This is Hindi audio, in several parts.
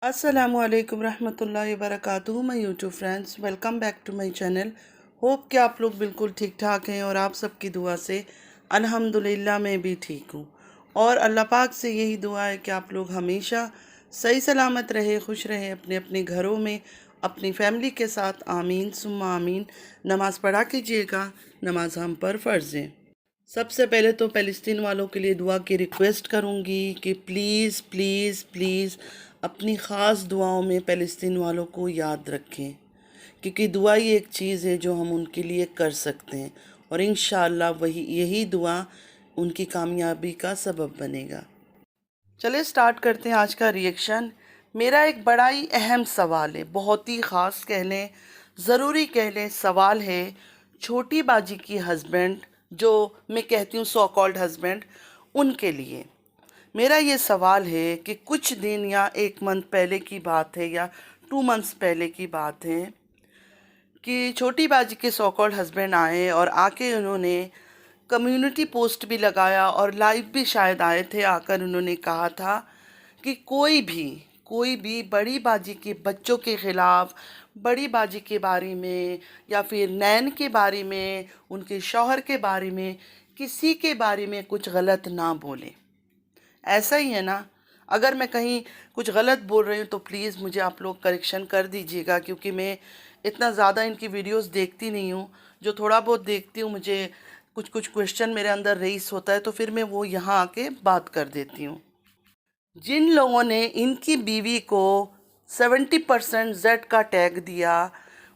अस्सलामुअलैकुम रहमतुल्लाहि वबरकातुहू। My YouTube friends, welcome back to my channel. Hope कि आप लोग बिल्कुल ठीक ठाक हैं और आप सबकी दुआ से अल्हम्दुलिल्लाह मैं भी ठीक हूँ। और अल्लाह पाक से यही दुआ है कि आप लोग हमेशा सही सलामत रहे, खुश रहे अपने अपने घरों में, अपनी फैमिली के साथ। आमीन सुम्मा आमीन। नमाज़ पढ़ा कीजिएगा, नमाज हम पर फ़र्ज़ है। सबसे पहले तो फ़लस्तीन वालों के लिए दुआ की रिक्वेस्ट करूंगी कि प्लीज़ प्लीज़ प्लीज़ अपनी ख़ास दुआओं में फ़लस्तीन वालों को याद रखें, क्योंकि दुआ ही एक चीज़ है जो हम उनके लिए कर सकते हैं और इंशाअल्लाह वही यही दुआ उनकी कामयाबी का सबब बनेगा। चलिए स्टार्ट करते हैं आज का रिएक्शन। मेरा एक बड़ा ही अहम सवाल है, बहुत ही ख़ास कह लें, ज़रूरी कह लें सवाल है छोटी बाजी की हस्बैंड, जो मैं कहती हूँ सो कॉल्ड हस्बैंड, उनके लिए। मेरा ये सवाल है कि कुछ दिन या एक मंथ पहले की बात है या 2 मंथ्स पहले की बात है कि छोटी बाजी के सो कॉल्ड हस्बैंड आए और आके उन्होंने कम्युनिटी पोस्ट भी लगाया और लाइव भी शायद आए थे। आकर उन्होंने कहा था कि कोई भी बड़ी बाजी के बच्चों के ख़िलाफ़, बड़ी बाजी के बारे में या फिर नैन के बारे में, उनके शौहर के बारे में, किसी के बारे में कुछ गलत ना बोले। ऐसा ही है ना? अगर मैं कहीं कुछ गलत बोल रही हूँ तो प्लीज़ मुझे आप लोग करेक्शन कर दीजिएगा, क्योंकि मैं इतना ज़्यादा इनकी वीडियोस देखती नहीं हूँ। जो थोड़ा बहुत देखती हूँ, मुझे कुछ कुछ क्वेश्चन मेरे अंदर रेस होता है तो फिर मैं वो यहाँ आके बात कर देती हूँ। जिन लोगों ने इनकी बीवी को 70% जेड का टैग दिया,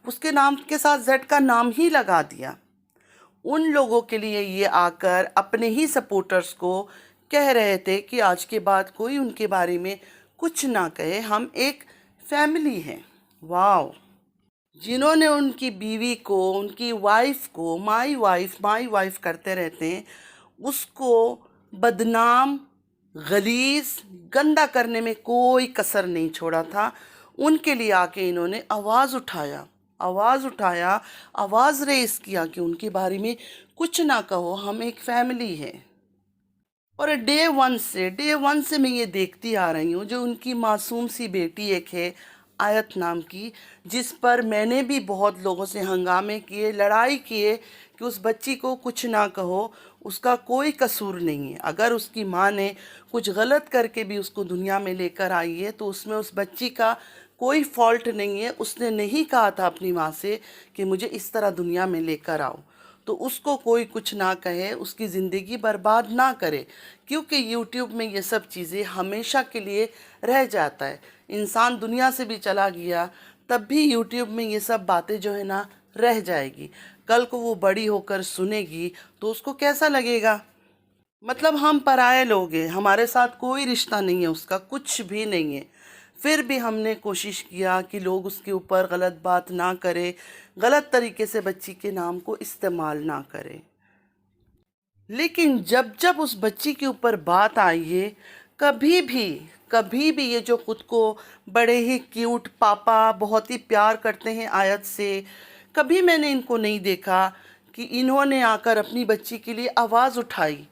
उसके नाम के साथ जेड का नाम ही लगा दिया, उन लोगों के लिए ये आकर अपने ही सपोर्टर्स को कह रहे थे कि आज के बाद कोई उनके बारे में कुछ ना कहे, हम एक फैमिली हैं। वाह! जिन्होंने उनकी बीवी को, उनकी वाइफ को माई वाइफ करते रहते हैं, उसको बदनाम, गलीज़, गंदा करने में कोई कसर नहीं छोड़ा था। उनके लिए आके इन्होंने आवाज़ उठाया, आवाज़ रेज़ किया कि उनके बारे में कुछ ना कहो, हम एक फैमिली है। और डे वन से मैं ये देखती आ रही हूँ, जो उनकी मासूम सी बेटी एक है आयत नाम की, जिस पर मैंने भी बहुत लोगों से हंगामे किए, लड़ाई किए कि उस बच्ची को कुछ ना कहो, उसका कोई कसूर नहीं है। अगर उसकी माँ ने कुछ गलत करके भी उसको दुनिया में लेकर आई है तो उसमें उस बच्ची का कोई फॉल्ट नहीं है। उसने नहीं कहा था अपनी माँ से कि मुझे इस तरह दुनिया में लेकर आओ, तो उसको कोई कुछ ना कहे, उसकी ज़िंदगी बर्बाद ना करे, क्योंकि यूट्यूब में ये सब चीज़ें हमेशा के लिए रह जाता है। इंसान दुनिया से भी चला गया तब भी यूट्यूब में ये सब बातें जो है ना रह जाएगी। कल को वो बड़ी होकर सुनेगी तो उसको कैसा लगेगा? मतलब हम पराये लोग हैं, हमारे साथ कोई रिश्ता नहीं है, उसका कुछ भी नहीं है। फिर भी हमने कोशिश किया कि लोग उसके ऊपर गलत बात ना करें, गलत तरीके से बच्ची के नाम को इस्तेमाल ना करें। लेकिन जब जब उस बच्ची के ऊपर बात आई है, कभी भी ये जो खुद को बड़े ही क्यूट पापा, बहुत ही प्यार करते हैं आयत से, कभी मैंने इनको नहीं देखा कि इन्होंने आकर अपनी बच्ची के लिए आवाज़ उठाई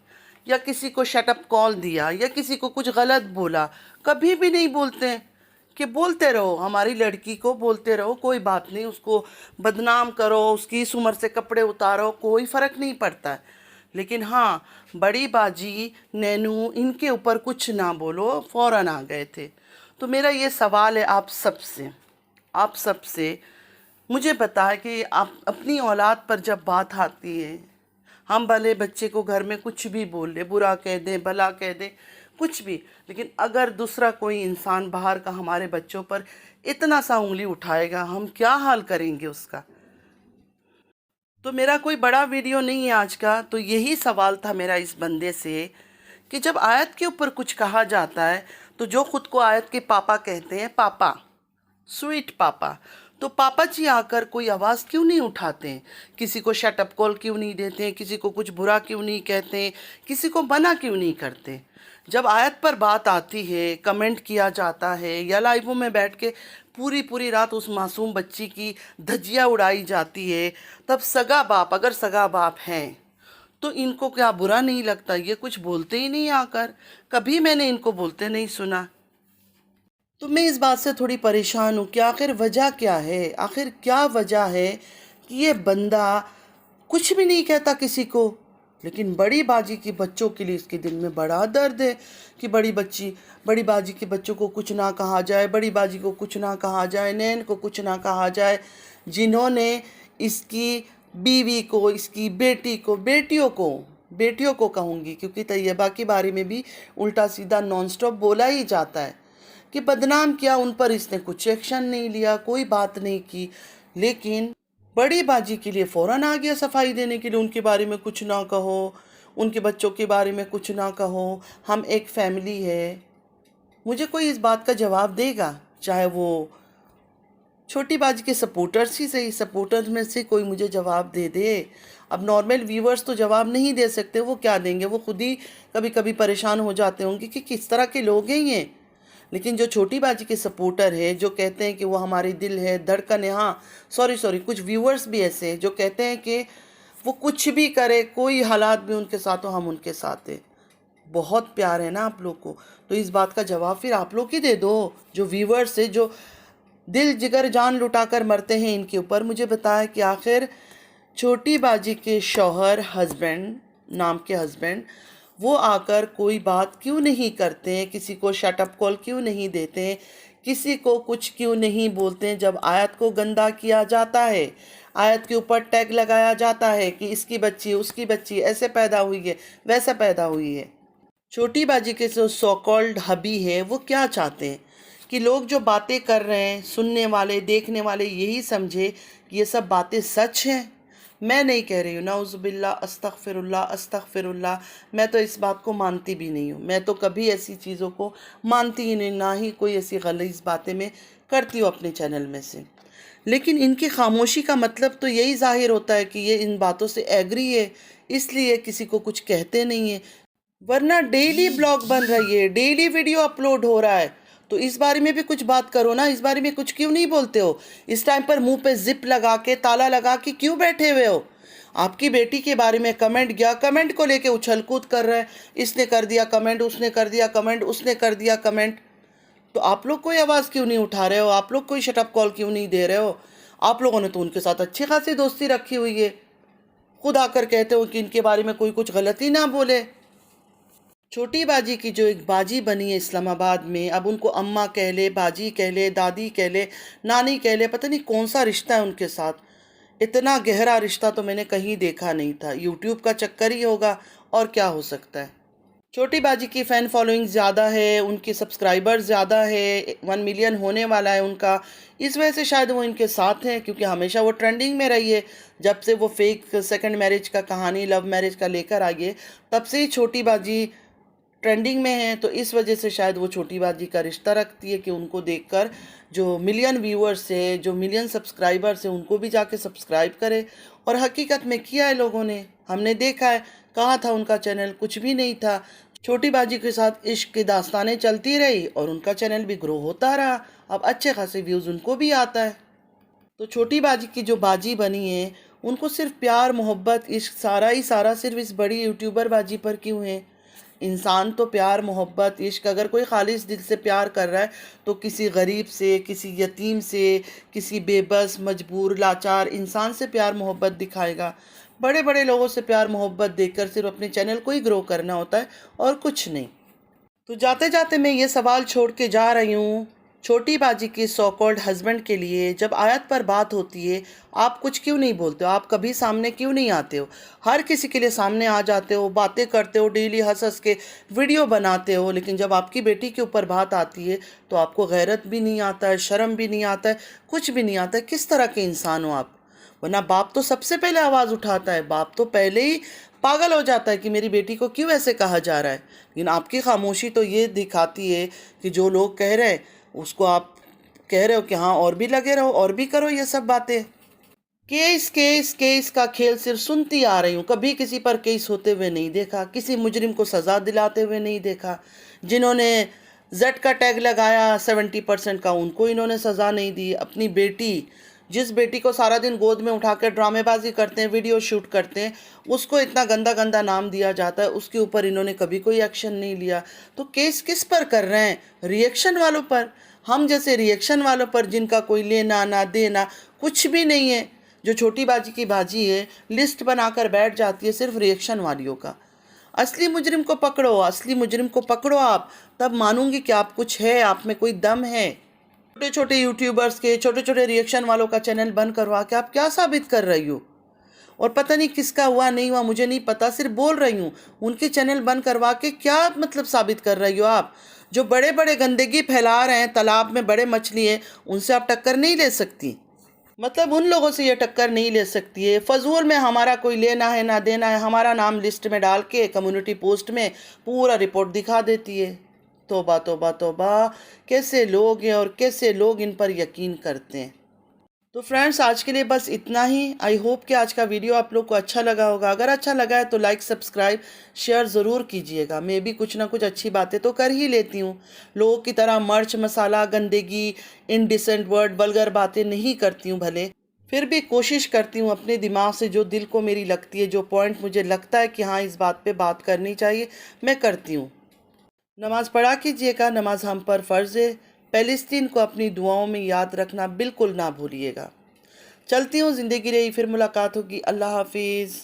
या किसी को शटअप कॉल दिया या किसी को कुछ गलत बोला। कभी भी नहीं बोलते हैं कि बोलते रहो, हमारी लड़की को बोलते रहो, कोई बात नहीं, उसको बदनाम करो, उसकी इस उम्र से कपड़े उतारो, कोई फ़र्क नहीं पड़ता है। लेकिन हाँ, बड़ी बाजी, नैनू, इनके ऊपर कुछ ना बोलो, फ़ौरन आ गए थे। तो मेरा ये सवाल है आप सबसे, मुझे बताएं कि आप अपनी औलाद पर जब बात आती है, हम भले बच्चे को घर में कुछ भी बोल दे, बुरा कह दें, भला कह दें, कुछ भी, लेकिन अगर दूसरा कोई इंसान बाहर का हमारे बच्चों पर इतना सा उंगली उठाएगा, हम क्या हाल करेंगे उसका? तो मेरा कोई बड़ा वीडियो नहीं है आज का, तो यही सवाल था मेरा इस बंदे से कि जब आयत के ऊपर कुछ कहा जाता है तो जो खुद को आयत के पापा कहते हैं, पापा, स्वीट पापा, तो पापा जी आकर कोई आवाज़ क्यों नहीं उठाते हैं? किसी को शट अप कॉल क्यों नहीं देते हैं? किसी को कुछ बुरा क्यों नहीं कहते हैं? किसी को मना क्यों नहीं करते? जब आयत पर बात आती है, कमेंट किया जाता है या लाइवों में बैठ के पूरी पूरी रात उस मासूम बच्ची की धज्जियाँ उड़ाई जाती है, तब सगा बाप, अगर सगा बाप हैं तो इनको क्या बुरा नहीं लगता? ये कुछ बोलते ही नहीं आकर, कभी मैंने इनको बोलते नहीं सुना। तो मैं इस बात से थोड़ी परेशान हूँ कि आखिर वजह क्या है, आखिर क्या वजह है कि ये बंदा कुछ भी नहीं कहता किसी को, लेकिन बड़ी बाजी के बच्चों के लिए इसके दिल में बड़ा दर्द है कि बड़ी बाजी के बच्चों को कुछ ना कहा जाए, बड़ी बाजी को कुछ ना कहा जाए, नैन को कुछ ना कहा जाए, जिन्होंने इसकी बीवी को, इसकी बेटियों को कहूँगी, क्योंकि तैयबा के बारे में भी उल्टा सीधा नॉन स्टॉप बोला ही जाता है कि बदनाम किया, उन पर इसने कुछ एक्शन नहीं लिया, कोई बात नहीं की। लेकिन बड़ी बाजी के लिए फ़ौरन आ गया सफाई देने के लिए, उनके बारे में कुछ ना कहो, उनके बच्चों के बारे में कुछ ना कहो, हम एक फैमिली है। मुझे कोई इस बात का जवाब देगा, चाहे वो छोटी बाजी के सपोर्टर्स ही सही, सपोर्टर्स में से कोई मुझे जवाब दे दे। अब नॉर्मल व्यूवर्स तो जवाब नहीं दे सकते, वो क्या देंगे, वो खुद ही कभी कभी परेशान हो जाते होंगे कि किस तरह के लोग हैं ये। लेकिन जो छोटी बाजी के सपोर्टर है, जो कहते हैं कि वो हमारी दिल है, धड़कन है, हाँ सॉरी कुछ व्यूवर्स भी ऐसे हैं जो कहते हैं कि वो कुछ भी करे, कोई हालात भी उनके साथ हो, हम उनके साथ हैं। बहुत प्यार है ना आप लोग को, तो इस बात का जवाब फिर आप लोग ही दे दो। जो व्यूवर्स है, जो दिल जिगर जान लुटा कर मरते हैं इनके ऊपर, मुझे बताया कि आखिर छोटी बाजी के शौहर, हस्बैंड, नाम के हस्बैंड, वो आकर कोई बात क्यों नहीं करते हैं, किसी को शटअप कॉल क्यों नहीं देते हैं, किसी को कुछ क्यों नहीं बोलते हैं जब आयत को गंदा किया जाता है, आयत के ऊपर टैग लगाया जाता है कि इसकी बच्ची, उसकी बच्ची ऐसे पैदा हुई है, वैसे पैदा हुई है। छोटी बाजी के जो सो कॉल्ड हबी है, वो क्या चाहते हैं कि लोग जो बातें कर रहे हैं, सुनने वाले, देखने वाले यही समझे कि ये सब बातें सच हैं। मैं नहीं कह रही हूँ, नाउज़ुबिल्लाह, अस्तग़फिरुल्लाह अस्तग़फिरुल्लाह, मैं तो इस बात को मानती भी नहीं हूँ। मैं तो कभी ऐसी चीज़ों को मानती ही नहीं, ना ही कोई ऐसी गलीज़ बातें मैं करती हूँ अपने चैनल में से। लेकिन इनकी खामोशी का मतलब तो यही ज़ाहिर होता है कि ये इन बातों से एग्री है, इसलिए किसी को कुछ कहते नहीं है। वरना डेली ब्लॉग बन रही है, डेली वीडियो अपलोड हो रहा है, तो इस बारे में भी कुछ बात करो ना। इस बारे में कुछ क्यों नहीं बोलते हो? इस टाइम पर मुंह पे जिप लगा के, ताला लगा के क्यों बैठे हुए हो? आपकी बेटी के बारे में कमेंट गया, कमेंट को लेके उछल कूद कर रहे हैं, इसने कर दिया कमेंट, उसने कर दिया कमेंट, उसने कर दिया कमेंट। तो आप लोग कोई आवाज़ क्यों नहीं उठा रहे हो? आप लोग कोई शटअप कॉल क्यों नहीं दे रहे हो? आप लोगों ने तो उनके साथ अच्छी खासी दोस्ती रखी हुई है, खुद आकर कहते हो कि इनके बारे में कोई कुछ गलती ना बोले। छोटी बाजी की जो एक बाजी बनी है इस्लामाबाद में, अब उनको अम्मा कह ले, बाजी कह ले, दादी कह ले, नानी कह ले, पता नहीं कौन सा रिश्ता है उनके साथ। इतना गहरा रिश्ता तो मैंने कहीं देखा नहीं था। यूट्यूब का चक्कर ही होगा, और क्या हो सकता है। छोटी बाजी की फ़ैन फॉलोइंग ज़्यादा है, उनके सब्सक्राइबर ज़्यादा है, 1 मिलियन होने वाला है उनका। इस वजह से शायद वो इनके साथ हैं, क्योंकि हमेशा वो ट्रेंडिंग में रही है। जब से वो फेक सेकंड मैरिज का कहानी, लव मैरिज का लेकर आई है, तब से ही छोटी बाजी ट्रेंडिंग में है। तो इस वजह से शायद वो छोटी बाजी का रिश्ता रखती है कि उनको देखकर जो मिलियन व्यूअर्स है, जो मिलियन सब्सक्राइबर्स है, उनको भी जाके सब्सक्राइब करे। और हकीकत में किया है लोगों ने, हमने देखा है। कहाँ था उनका चैनल? कुछ भी नहीं था। छोटी बाजी के साथ इश्क की दास्तानें चलती रही और उनका चैनल भी ग्रो होता रहा। अब अच्छे खासे व्यूज़ उनको भी आता है। तो छोटी बाजी की जो बाजी बनी है, उनको सिर्फ प्यार, मोहब्बत, इश्क सारा ही सारा सिर्फ इस बड़ी यूट्यूबर बाजी पर क्यों है? इंसान तो प्यार, मोहब्बत, इश्क, अगर कोई खालिस दिल से प्यार कर रहा है तो किसी गरीब से, किसी यतीम से, किसी बेबस, मजबूर, लाचार इंसान से प्यार मोहब्बत दिखाएगा। बड़े बड़े लोगों से प्यार मोहब्बत देकर सिर्फ अपने चैनल को ही ग्रो करना होता है, और कुछ नहीं। तो जाते जाते मैं ये सवाल छोड़ के जा रही हूँ छोटी बाजी के सो कॉल्ड हस्बैंड के लिए। जब आयत पर बात होती है, आप कुछ क्यों नहीं बोलते हो? आप कभी सामने क्यों नहीं आते हो? हर किसी के लिए सामने आ जाते हो, बातें करते हो, डेली हंस हंस के वीडियो बनाते हो, लेकिन जब आपकी बेटी के ऊपर बात आती है तो आपको गैरत भी नहीं आता है, शर्म भी नहीं आता है, कुछ भी नहीं आता है। किस तरह के इंसान हो आप? वरना बाप तो सबसे पहले आवाज़ उठाता है, बाप तो पहले ही पागल हो जाता है कि मेरी बेटी को क्यों ऐसे कहा जा रहा है। लेकिन आपकी खामोशी तो ये दिखाती है कि जो लोग कह रहे हैं उसको आप कह रहे हो कि हाँ और भी लगे रहो, और भी करो ये सब बातें। केस केस केस का खेल सिर्फ सुनती आ रही हूँ, कभी किसी पर केस होते हुए नहीं देखा, किसी मुजरिम को सज़ा दिलाते हुए नहीं देखा। जिन्होंने जेड का टैग लगाया 70% का, उनको इन्होंने सज़ा नहीं दी। अपनी बेटी, जिस बेटी को सारा दिन गोद में उठा कर ड्रामेबाजी करते हैं, वीडियो शूट करते हैं, उसको इतना गंदा गंदा नाम दिया जाता है, उसके ऊपर इन्होंने कभी कोई एक्शन नहीं लिया। तो केस किस पर कर रहे हैं? रिएक्शन वालों पर। हम जैसे रिएक्शन वालों पर जिनका कोई लेना ना देना कुछ भी नहीं है, जो छोटी बाजी की बाजी है, लिस्ट बनाकर बैठ जाती है सिर्फ रिएक्शन वालियों का। असली मुजरिम को पकड़ो, असली मुजरिम को पकड़ो आप, तब मानूंगी कि आप कुछ है, आप में कोई दम है। छोटे छोटे यूट्यूबर्स के, छोटे छोटे रिएक्शन वालों का चैनल बंद करवा के आप क्या साबित कर रही हो? और पता नहीं किसका हुआ नहीं हुआ मुझे नहीं पता, सिर्फ बोल रही हूँ। उनके चैनल बंद करवा के क्या मतलब साबित कर रही हो आप? जो बड़े बड़े गंदगी फैला रहे हैं, तालाब में बड़े मछली हैं, उनसे आप टक्कर नहीं ले सकती। मतलब उन लोगों से ये टक्कर नहीं ले सकती है। फजूल में हमारा कोई लेना है ना देना है, हमारा नाम लिस्ट में डाल के कम्युनिटी पोस्ट में पूरा रिपोर्ट दिखा देती है। तौबा तौबा तौबा, कैसे लोग हैं और कैसे लोग इन पर यकीन करते हैं। तो फ्रेंड्स, आज के लिए बस इतना ही। आई होप कि आज का वीडियो आप लोग को अच्छा लगा होगा। अगर अच्छा लगा है तो लाइक सब्सक्राइब शेयर ज़रूर कीजिएगा। मैं भी कुछ ना कुछ अच्छी बातें तो कर ही लेती हूँ, लोगों की तरह मर्च मसाला गंदगी इनडिसेंट वर्ड वल्गर बातें नहीं करती हूँ। भले फिर भी कोशिश करती हूँ अपने दिमाग से, जो दिल को मेरी लगती है, जो पॉइंट मुझे लगता है कि हाँ इस बात पे बात करनी चाहिए, मैं करती हूँ। नमाज़ पढ़ा कीजिएगा, नमाज हम पर फ़र्ज़ है। फ़लस्तीन को अपनी दुआओं में याद रखना बिल्कुल ना भूलिएगा। चलती हूँ, ज़िंदगी रही, फिर मुलाकात होगी। अल्लाह हाफिज़।